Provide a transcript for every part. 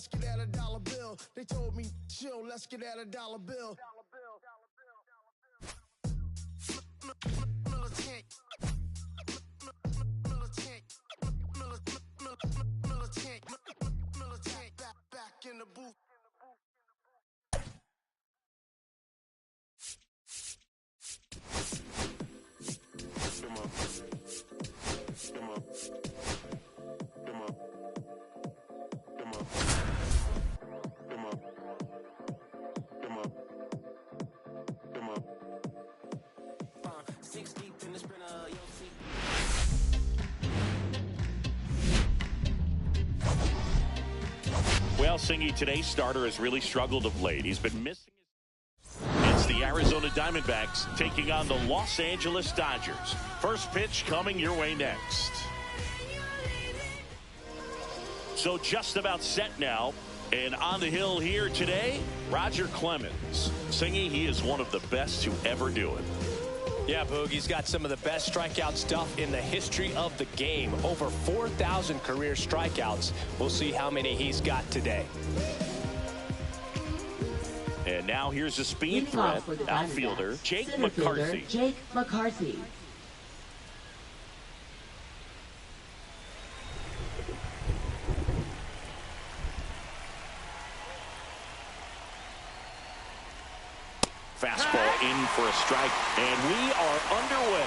let's get at a dollar bill. They told me, chill, let's get at a dollar bill. Militant. Back in the booth. Well, Singy, today's starter has really struggled of late. He's been missing his... It's the Arizona Diamondbacks taking on the Los Angeles Dodgers. First pitch coming your way next. So just about set now. And on the hill here today, Roger Clemens. Singy, he is one of the best to ever do it. Yeah, Boog, he's got some of the best strikeout stuff in the history of the game. Over 4,000 career strikeouts. We'll see how many he's got today. And now here's a speed threat outfielder, Jake McCarthy. Jake McCarthy. Fastball in for a strike, and we are underway.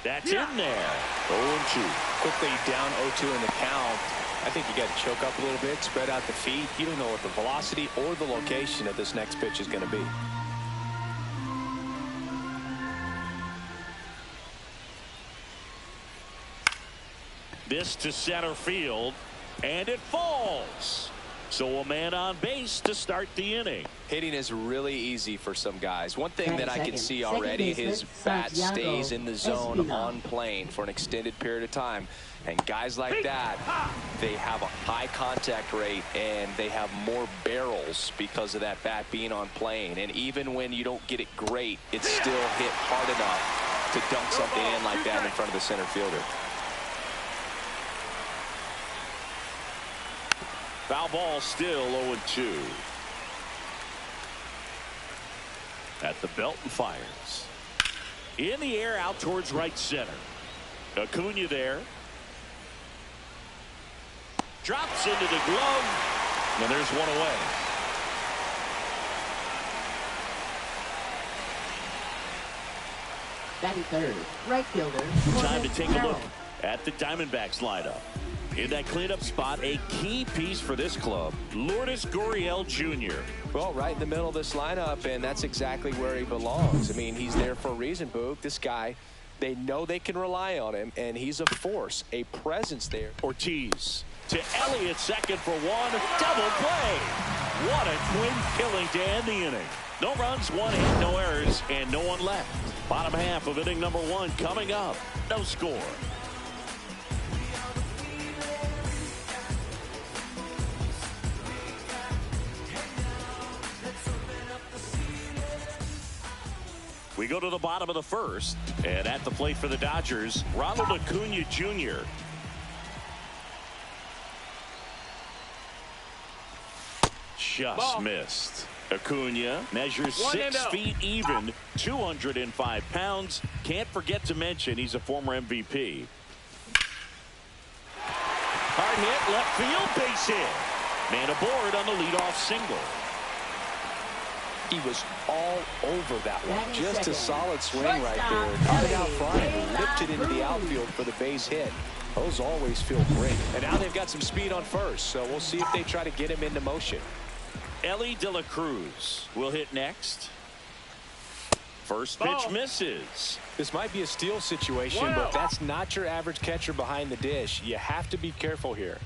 That's in there. 0-2. Quickly down 0-2 in the count. I think you got to choke up a little bit, spread out the feet. You don't know what the velocity or the location of this next pitch is going to be. This to center field, and it falls. So a man on base to start the inning. Hitting is really easy for some guys. One thing that I can see already, his bat stays in the zone on plane for an extended period of time. And guys like that, they have a high contact rate and they have more barrels because of that bat being on plane. And even when you don't get it great, it's still hit hard enough to dunk something in like that in front of the center fielder. Foul ball, still 0-2. At the belt and fires. In the air, out towards right center. Acuna there. Drops into the glove. And there's one away. Batting third, right fielder. Time to take a look at the Diamondbacks lineup. In that cleanup spot, a key piece for this club, Lourdes Gurriel Jr. Well, right in the middle of this lineup, and that's exactly where he belongs. I mean, he's there for a reason, Boog. This guy, they know they can rely on him, and he's a force, a presence there. Ortiz to Elliott, second for one. Double play. What a twin killing to end the inning. No runs, one hit, no errors, and no one left. Bottom half of inning number one coming up. No score. We go to the bottom of the first, and at the plate for the Dodgers, Ronald Acuna Jr. Just missed. Acuna measures 6 feet even, 205 pounds. Can't forget to mention he's a former MVP. Hard hit, left field, base hit. Man aboard on the leadoff single. He was all over that one. Just a solid swing right there. Caught it out front and whipped it into the outfield for the base hit. Those always feel great. And now they've got some speed on first, so we'll see if they try to get him into motion. Elly De La Cruz will hit next. First pitch misses. This might be a steal situation, but that's not your average catcher behind the dish. You have to be careful here.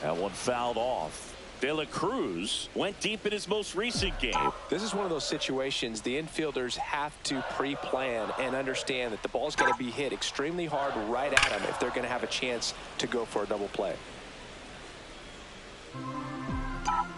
That one fouled off. De La Cruz went deep in his most recent game. This is one of those situations the infielders have to pre-plan and understand that the ball's going to be hit extremely hard right at them if they're going to have a chance to go for a double play.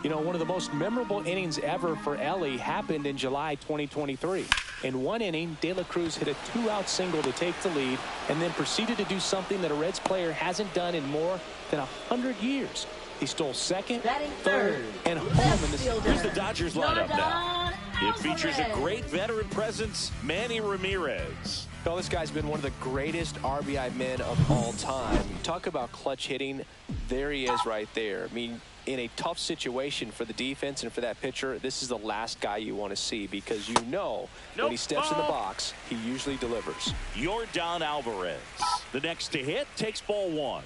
You know, one of the most memorable innings ever for Ellie happened in July 2023. In one inning, De La Cruz hit a 2-out single to take the lead and then proceeded to do something that a Reds player hasn't done in more than 100 years. He stole second, third, and home in the... Here's the Dodgers lineup now. It features a great veteran presence, Manny Ramirez. Well, this guy's been one of the greatest RBI men of all time. Talk about clutch hitting. There he is right there. I mean, in a tough situation for the defense and for that pitcher, this is the last guy you want to see because you know when he steps in the box, he usually delivers. Yordan Alvarez. The next to hit takes ball one.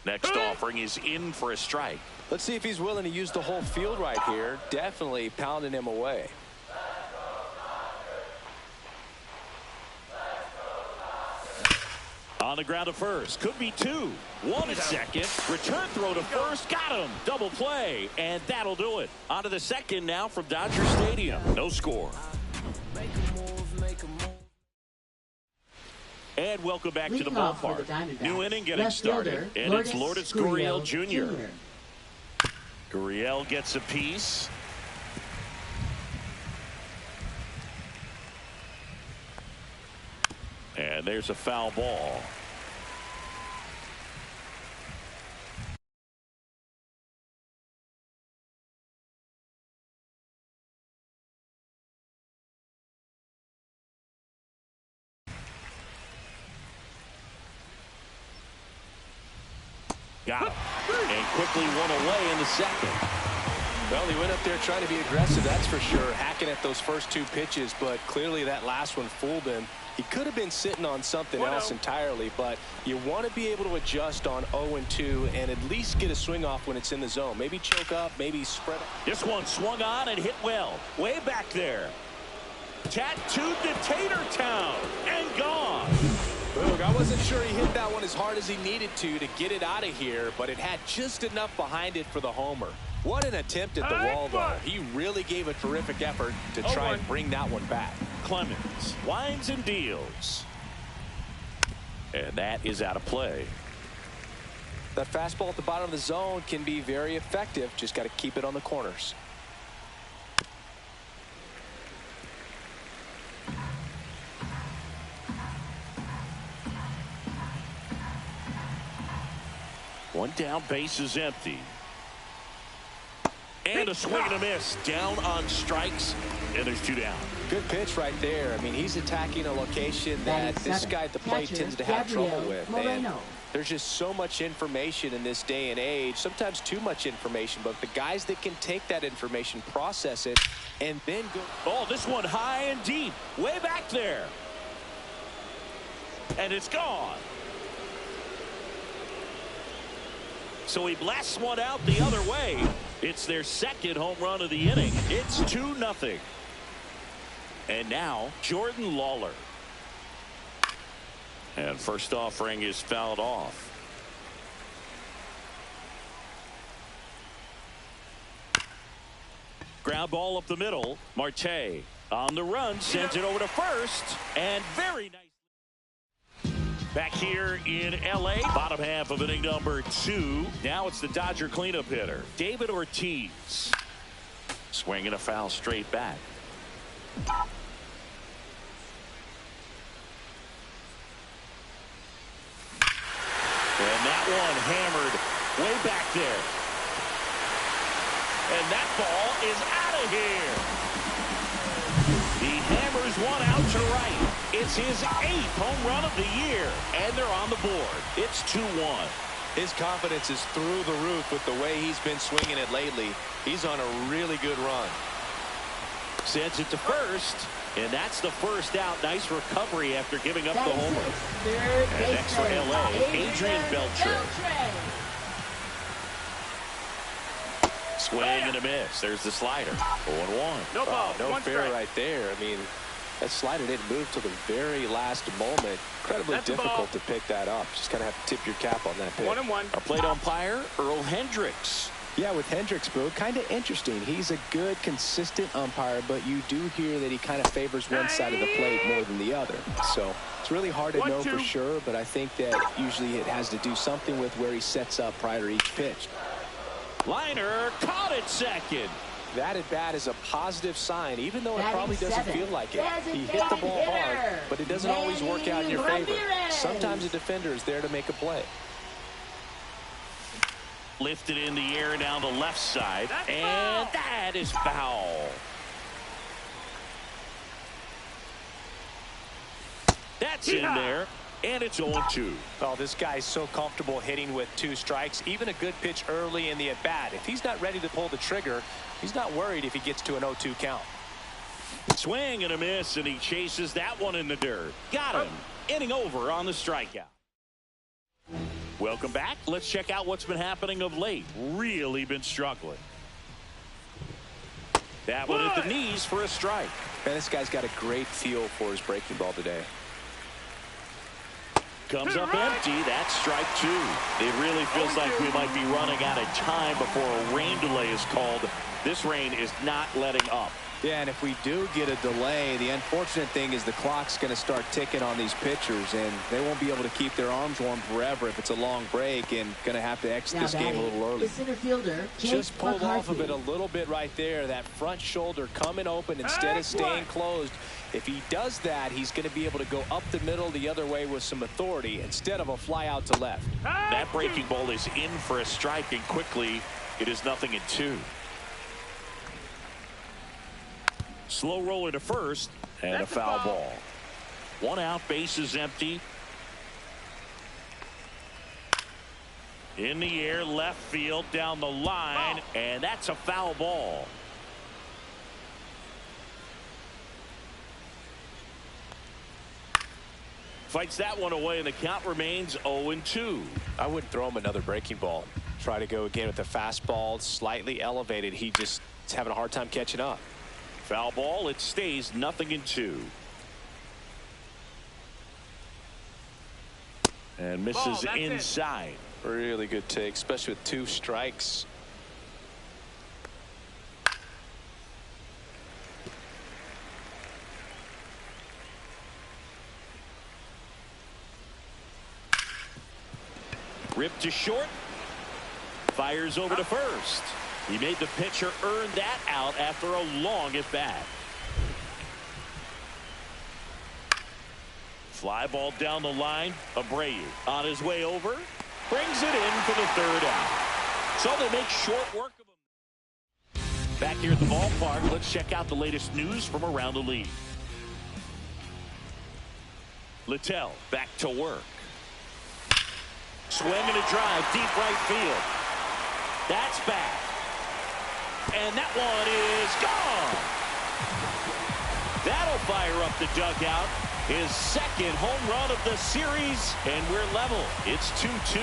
Next offering is in for a strike. Let's see if he's willing to use the whole field right here. Definitely pounding him away. On the ground to first. Could be two. One at second. Return throw to first. Got him. Double play. And that'll do it. On to the second now from Dodger Stadium. No score. And welcome back to the ballpark. New inning getting started. And it's Lourdes Gurriel Jr. Gurriel gets a piece. And there's a foul ball. Got him. And quickly one away in the second. Well, he went up there trying to be aggressive, that's for sure, hacking at those first two pitches, but clearly that last one fooled him. He could have been sitting on something else entirely, but you want to be able to adjust on 0-2 and at least get a swing off when it's in the zone. Maybe choke up, maybe spread it. This one swung on and hit well. Way back there. Tattooed to Tater Town and gone. Boog, I wasn't sure he hit that one as hard as he needed to get it out of here, but it had just enough behind it for the homer. What an attempt at the wall, though. He really gave a terrific effort to try and bring that one back. Clemens winds and deals. And that is out of play. That fastball at the bottom of the zone can be very effective. Just got to keep it on the corners. One down, base is empty. And a swing and a miss. Down on strikes, and there's two down. Good pitch right there. I mean, he's attacking a location that this guy at the plate tends to have trouble with. And there's just so much information in this day and age, sometimes too much information, but the guys that can take that information, process it, and then go. Oh, this one high and deep, way back there. And it's gone. So he blasts one out the other way. It's their second home run of the inning. It's 2-0. And now Jordan Lawler. And first offering is fouled off. Ground ball up the middle. Marte on the run, sends it over to first, and very nice. Back here in L.A., bottom half of inning number 2. Now it's the Dodger cleanup hitter, David Ortiz. Swinging a foul straight back. And that one hammered way back there. And that ball is out of here. He hammers one out to right. It's his 8th home run of the year, and they're on the board. It's 2-1. His confidence is through the roof with the way he's been swinging it lately. He's on a really good run. Sends it to first, and that's the first out. Nice recovery after giving up the homer. And next for L.A., Adrian Beltre. Swing and a miss. There's the slider. 0-1. No ball. No fair right there. I mean, that slider didn't move till the very last moment. Incredibly difficult to pick that up. Just kind of have to tip your cap on that pitch. 1-1. Our plate umpire, Earl Hendricks. Yeah, with Hendricks, Boo, kind of interesting. He's a good, consistent umpire, but you do hear that he kind of favors one side of the plate more than the other. So it's really hard to know for sure, but I think that usually it has to do something with where he sets up prior to each pitch. Liner caught it second. That at bat is a positive sign, even though it probably doesn't feel like it. He hit the ball hard, but it doesn't always work out in your favor. Sometimes a defender is there to make a play. Lifted in the air down the left side, and that is foul. That's in there, and it's 0-2. Oh, this guy's so comfortable hitting with 2 strikes. Even a good pitch early in the at-bat. If he's not ready to pull the trigger, he's not worried if he gets to an 0-2 count. Swing and a miss, and he chases that one in the dirt. Got him. Inning over on the strikeout. Welcome back. Let's check out what's been happening of late. Really been struggling. That one at the knees for a strike. Man, this guy's got a great feel for his breaking ball today. Comes up empty. That's strike 2. It really feels like we might be running out of time before a rain delay is called. This rain is not letting up. Yeah, and if we do get a delay, the unfortunate thing is the clock's going to start ticking on these pitchers, and they won't be able to keep their arms warm forever if it's a long break, and going to have to exit this game a little early. The center fielder, just pulled off of it a little bit right there. That front shoulder coming open instead of staying closed. If he does that, he's going to be able to go up the middle the other way with some authority instead of a fly out to left. That breaking ball is in for a strike, and quickly it is 0-2. Slow roller to first, and a foul ball. 1 out, bases empty. In the air, left field, down the line, and that's a foul ball. Fights that one away, and the count remains 0-2. I wouldn't throw him another breaking ball. Try to go again with the fastball, slightly elevated. He just is having a hard time catching up. Foul ball. It stays 0-2. And misses inside. Really good take, especially with 2 strikes. Ripped to short. Fires over to first. He made the pitcher earn that out after a long at bat. Fly ball down the line. Abreu on his way over. Brings it in for the 3rd out. So they make short work of him. Back here at the ballpark, let's check out the latest news from around the league. Littell back to work. Swing and a drive, deep right field. That's back. And that one is gone. That'll fire up the dugout. His 2nd home run of the series, and we're level. It's 2-2.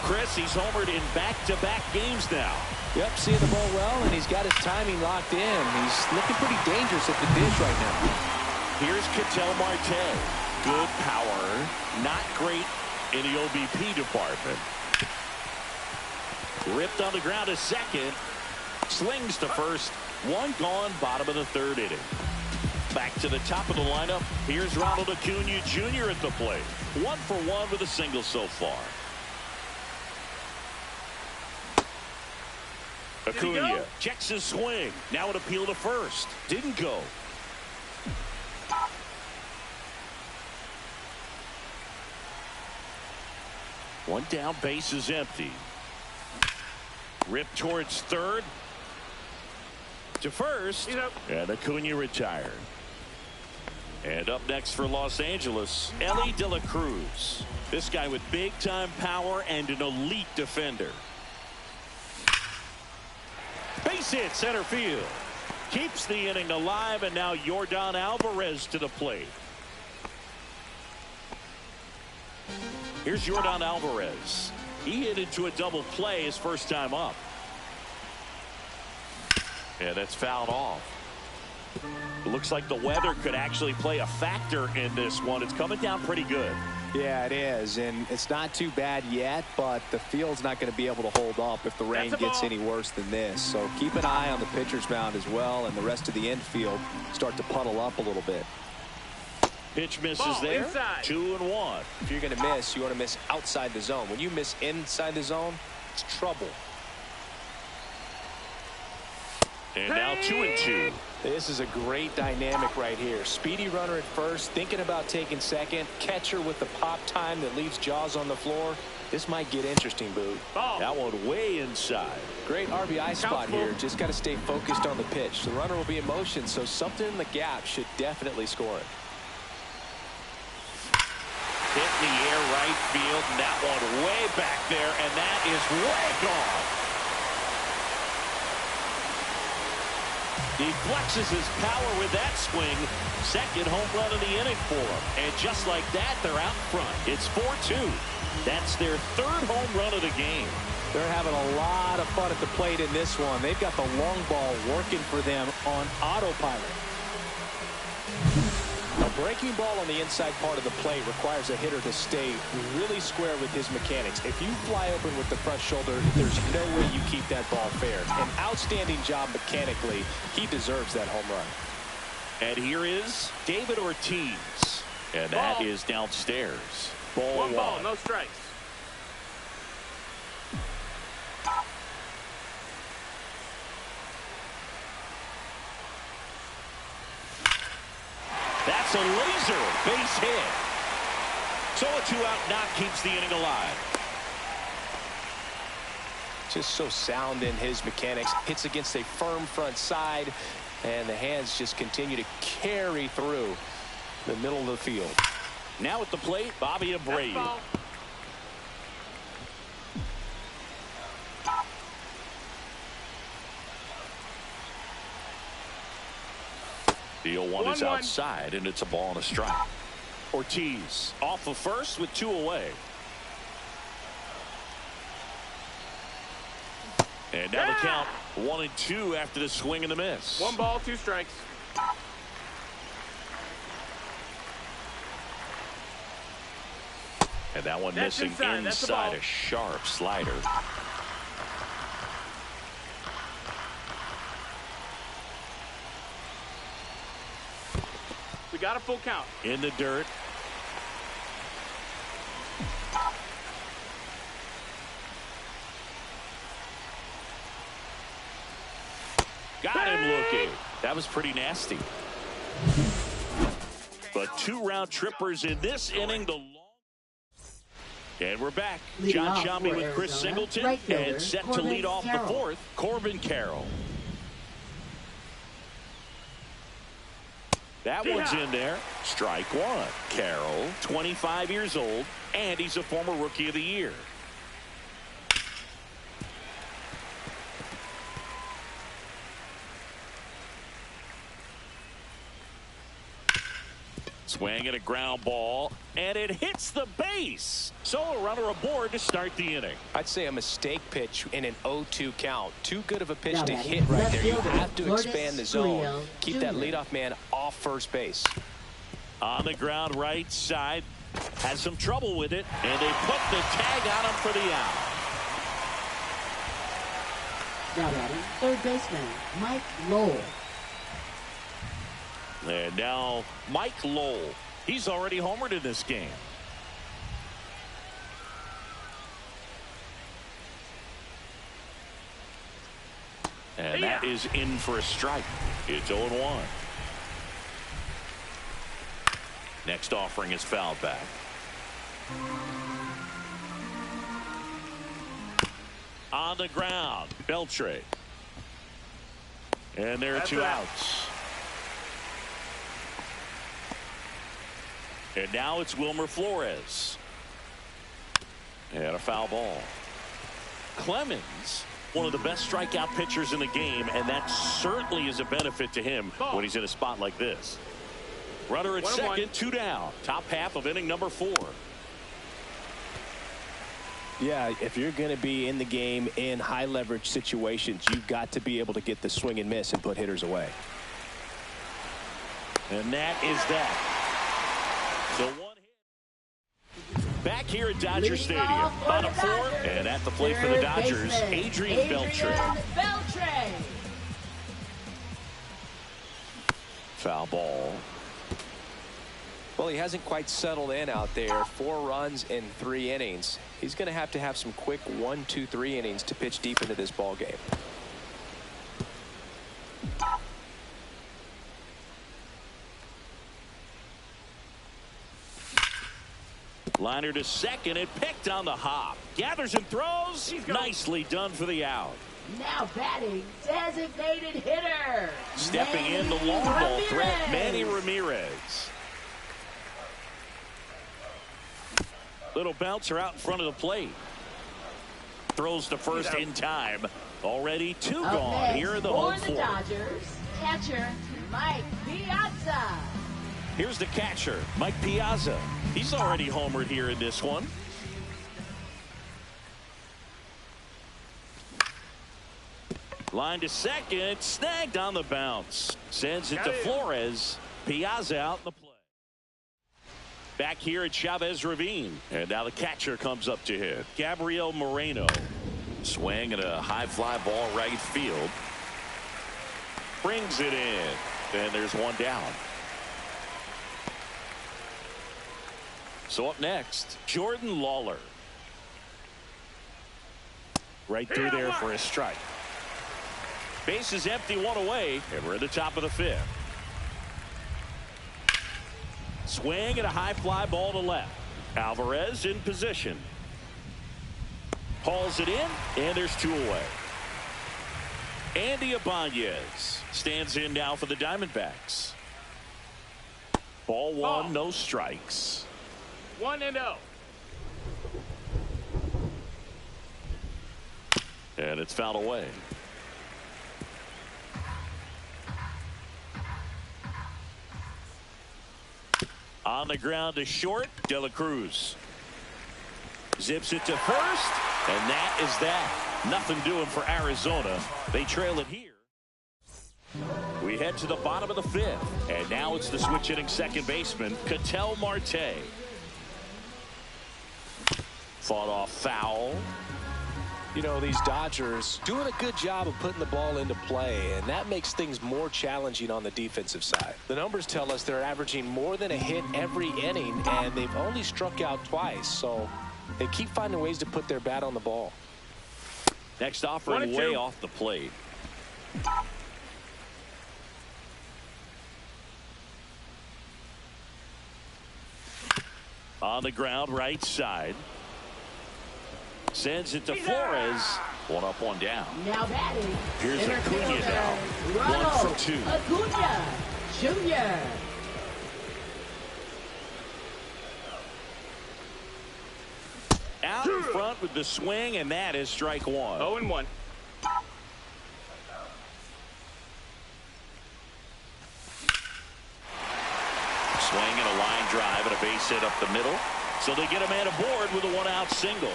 Chris, he's homered in back-to-back games now. Yep, seeing the ball well, and he's got his timing locked in. He's looking pretty dangerous at the dish right now. Here's Ketel Marte. Good power, not great in the OBP department. Ripped on the ground to second. Slings to first. 1 gone, bottom of the 3rd inning. Back to the top of the lineup. Here's Ronald Acuna Jr. at the plate. 1 for 1 with a single so far. Acuna checks his swing. Now an appeal to first. Didn't go. One down, base is empty. Ripped towards 3rd. To first. And Acuna retired. And up next for Los Angeles, Elly De La Cruz. This guy with big-time power and an elite defender. Base hit center field. Keeps the inning alive, and now Yordan Alvarez to the plate. Here's Yordan Alvarez. He hit into a double play his first time up. And that's fouled off. It looks like the weather could actually play a factor in this one. It's coming down pretty good. Yeah, it is, and it's not too bad yet, but the field's not going to be able to hold up if the rain gets any worse than this. So keep an eye on the pitcher's mound as well, and the rest of the infield start to puddle up a little bit. Pitch misses there. Inside. 2-1. If you're going to miss, you want to miss outside the zone. When you miss inside the zone, it's trouble. And now 2-2. This is a great dynamic right here. Speedy runner at first, thinking about taking second. Catcher with the pop time that leaves Jaws on the floor. This might get interesting, Boo. That one way inside. Great RBI spot here. Just got to stay focused on the pitch. The runner will be in motion, so something in the gap should definitely score it. Hit in the air right field, and that one way back there, and that is way gone. He flexes his power with that swing. Second home run of the inning for him. And just like that, they're out front. It's 4-2. That's their third home run of the game. They're having a lot of fun at the plate in this one. They've got the long ball working for them on autopilot. A breaking ball on the inside part of the plate requires a hitter to stay really square with his mechanics. If you fly open with the front shoulder, there's no way you keep that ball fair. An outstanding job mechanically. He deserves that home run. And here is David Ortiz. And that is downstairs. Ball one. No strikes. That's a laser base hit. So a 2-out knock keeps the inning alive. Just so sound in his mechanics. Hits against a firm front side, and the hands just continue to carry through the middle of the field. Now at the plate, Bobby Abreu. The 0-1 is outside, and it's a ball and a strike. Ortiz off of first with 2 away. And now the count 1-2 after the swing and the miss. 1 ball, 2 strikes. And that one missing inside a sharp slider. We got a full count. In the dirt. Got him looking. That was pretty nasty. But 2 round trippers in this inning. And we're back. John Sciambi with Chris Singleton. And set to lead off the 4th, Corbin Carroll. That one's in there. Strike 1. Carroll, 25 years old, and he's a former Rookie of the Year. Swing at a ground ball, and it hits the base. So a runner aboard to start the inning. I'd say a mistake pitch in an 0-2 count. Too good of a pitch to hit right there. You have to expand the zone. Keep that leadoff man off first base. On the ground right side. Has some trouble with it, and they put the tag on him for the out. Now batting, third baseman, Mike Lowell. And now Mike Lowell. He's already homered in this game. And that is in for a strike. It's 0-1. Next offering is fouled back. On the ground, Beltre. And there are 2 outs. And now it's Wilmer Flores. And a foul ball. Clemens, one of the best strikeout pitchers in the game, and that certainly is a benefit to him when he's in a spot like this. Runner at second, 2 down. Top half of inning number 4. Yeah, if you're going to be in the game in high leverage situations, you've got to be able to get the swing and miss and put hitters away. And that is that. So 1 hit. back here at Dodger Stadium. Bottom four, and at the plate for the Dodgers, Adrian Beltre. Foul ball. Well, he hasn't quite settled in out there. 4 runs in 3 innings. He's going to have some quick 1, 2, 3 innings to pitch deep into this ball game. Liner to second, and picked on the hop. Gathers and throws. Nicely done for the out. Now batting, designated hitter. Stepping in the long ball threat, Manny Ramirez. Little bouncer out in front of the plate. Throws to first in time. Already 2 gone here in the home for the Dodgers, catcher Mike Piazza. Here's the catcher, Mike Piazza. He's already homered here in this one. Line to second, snagged on the bounce. Sends it to Flores. Piazza out in the play. Back here at Chavez Ravine. And now the catcher comes up to hit. Gabriel Moreno. Swing and a high fly ball right field. Brings it in. And there's one down. So up next, Jordan Lawler. Right through there for a strike. Base is empty, 1 away, and we're at the top of the 5th. Swing and a high fly ball to left. Alvarez in position. Hauls it in, and there's 2 away. Andy Ibanez stands in now for the Diamondbacks. Ball 1, no strikes. 1-0. And it's fouled away. On the ground to short, De La Cruz. Zips it to first, and that is that. Nothing doing for Arizona. They trail it here. We head to the bottom of the 5th, and now it's the switch hitting second baseman, Ketel Marte. Fought off foul. You know, these Dodgers doing a good job of putting the ball into play, and that makes things more challenging on the defensive side. The numbers tell us they're averaging more than a hit every inning, and they've only struck out twice, so they keep finding ways to put their bat on the ball. Next offering way off the plate. On the ground, right side. Sends it to Flores. 1 up, 1 down. Now batting. Here's Acuna now. 1 for 2. Acuna Jr. Out in front with the swing, and that is strike 1. 0-1. Swing and a line drive and a base hit up the middle. So they get a man aboard with a 1-out single.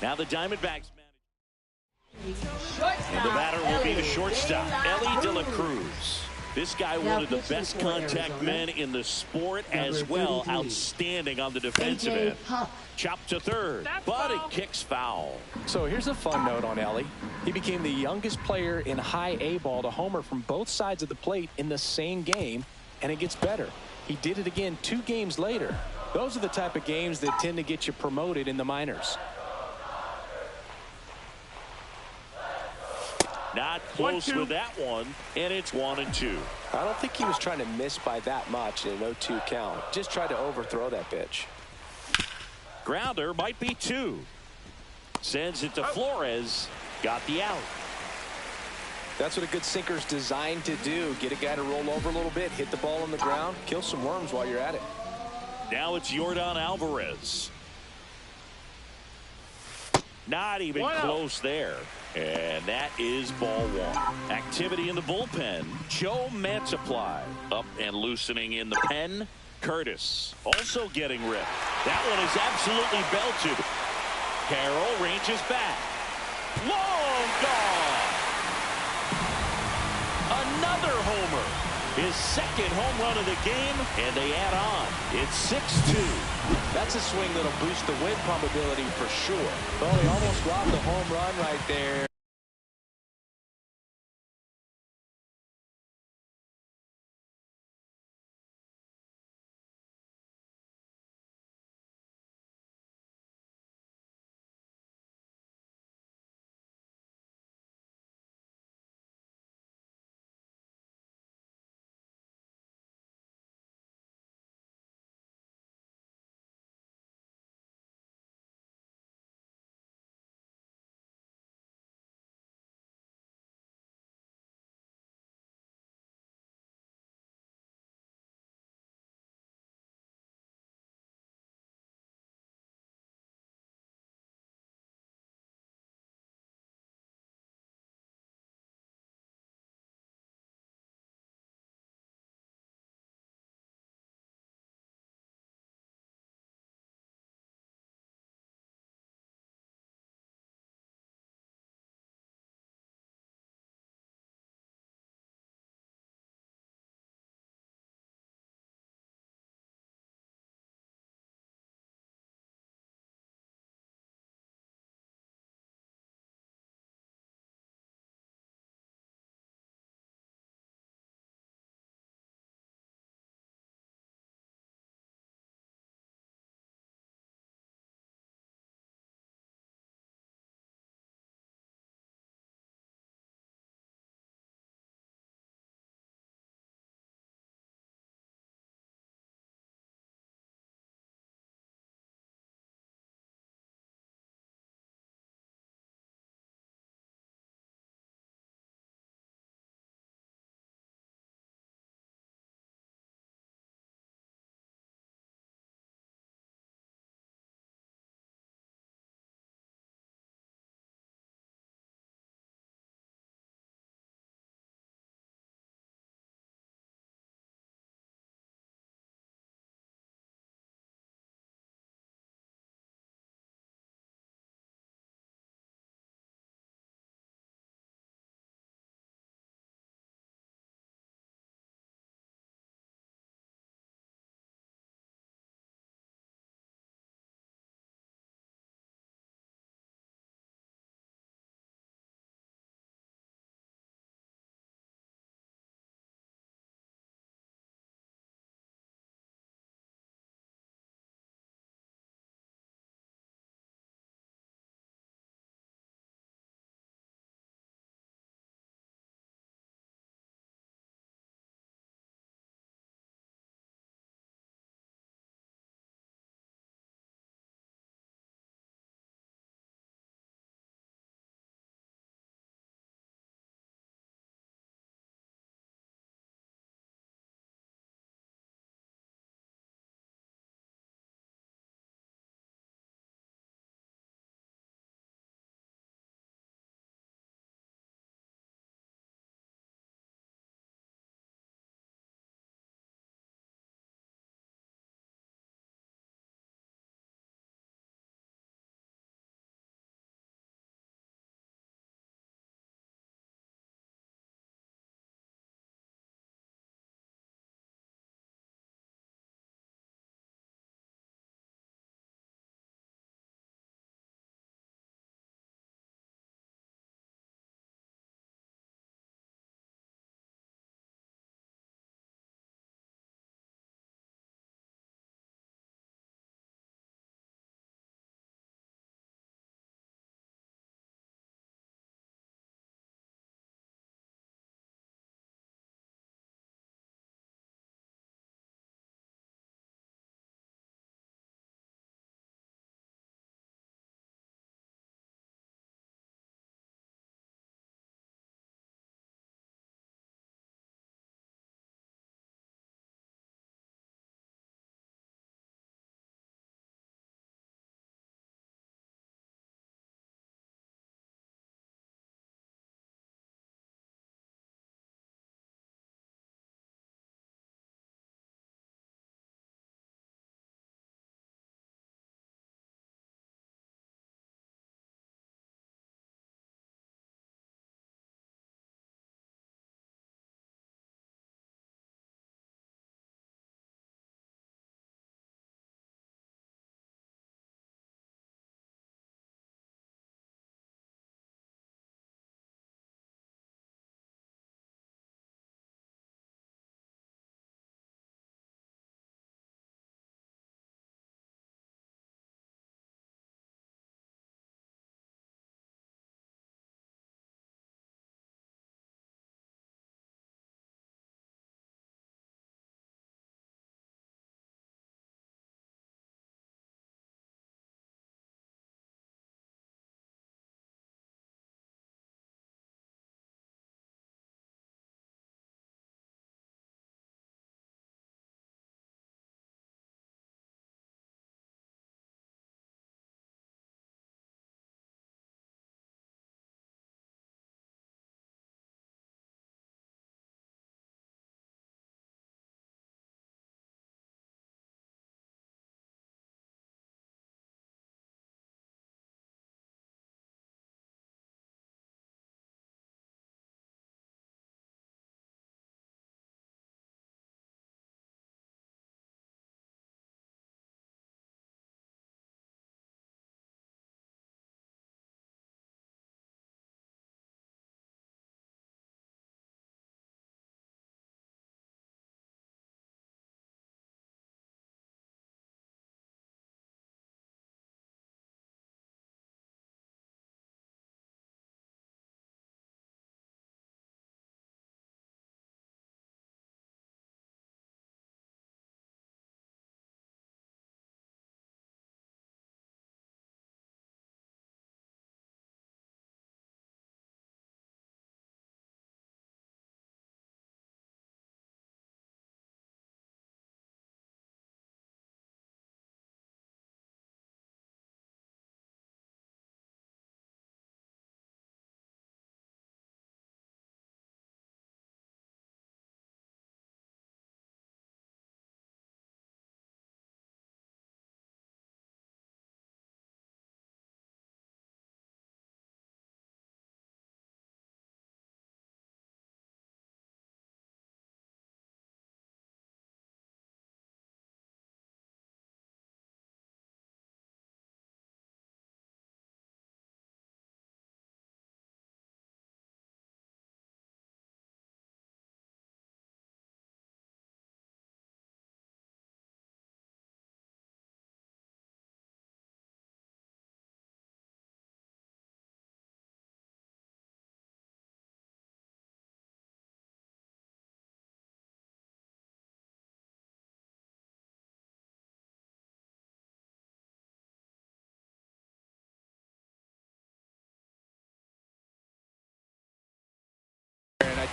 Now the Diamondbacks manage. And the batter will be the shortstop, Ellie De La Cruz. This guy, one of the best contact men in the sport as well. Outstanding on the defensive end. Chopped to third, but it kicks foul. So here's a fun note on Ellie. He became the youngest player in high A ball to homer from both sides of the plate in the same game, and it gets better. He did it again 2 games later. Those are the type of games that tend to get you promoted in the minors. Not close with that one, and it's 1-2. I don't think he was trying to miss by that much in an 0-2 count. Just tried to overthrow that pitch. Grounder might be 2. Sends it to Flores. Got the out. That's what a good sinker's designed to do. Get a guy to roll over a little bit, hit the ball on the ground, kill some worms while you're at it. Now it's Yordan Alvarez. Not even close there. And that is ball 1. Activity in the bullpen. Joe Mantiply up and loosening in the pen. Curtis also getting ripped. That one is absolutely belted. Carroll ranges back. Long gone. Another homer. his second home run of the game, and they add on. It's 6-2. That's a swing that'll boost the win probability for sure. Well, he almost robbed the home run right there.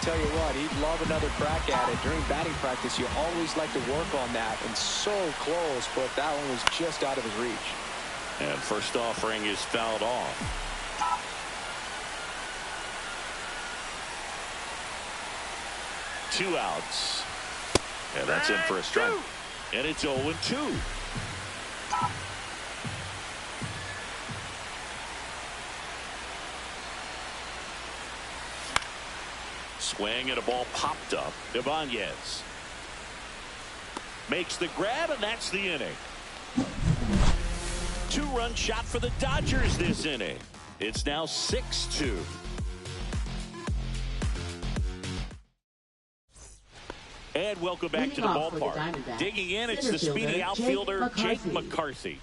tell you what, he'd love another crack at it. During batting practice, you always like to work on that, and so close, but that one was just out of his reach. And first offering is fouled off. Two outs. And that's in for a strike. And it's 0-2. Swing and a ball popped up. Ibanez makes the grab, and that's the inning. Two-run shot for the Dodgers this inning. It's now 6-2. And welcome back to the ballpark. Digging in, it's the speedy outfielder Jake McCarthy.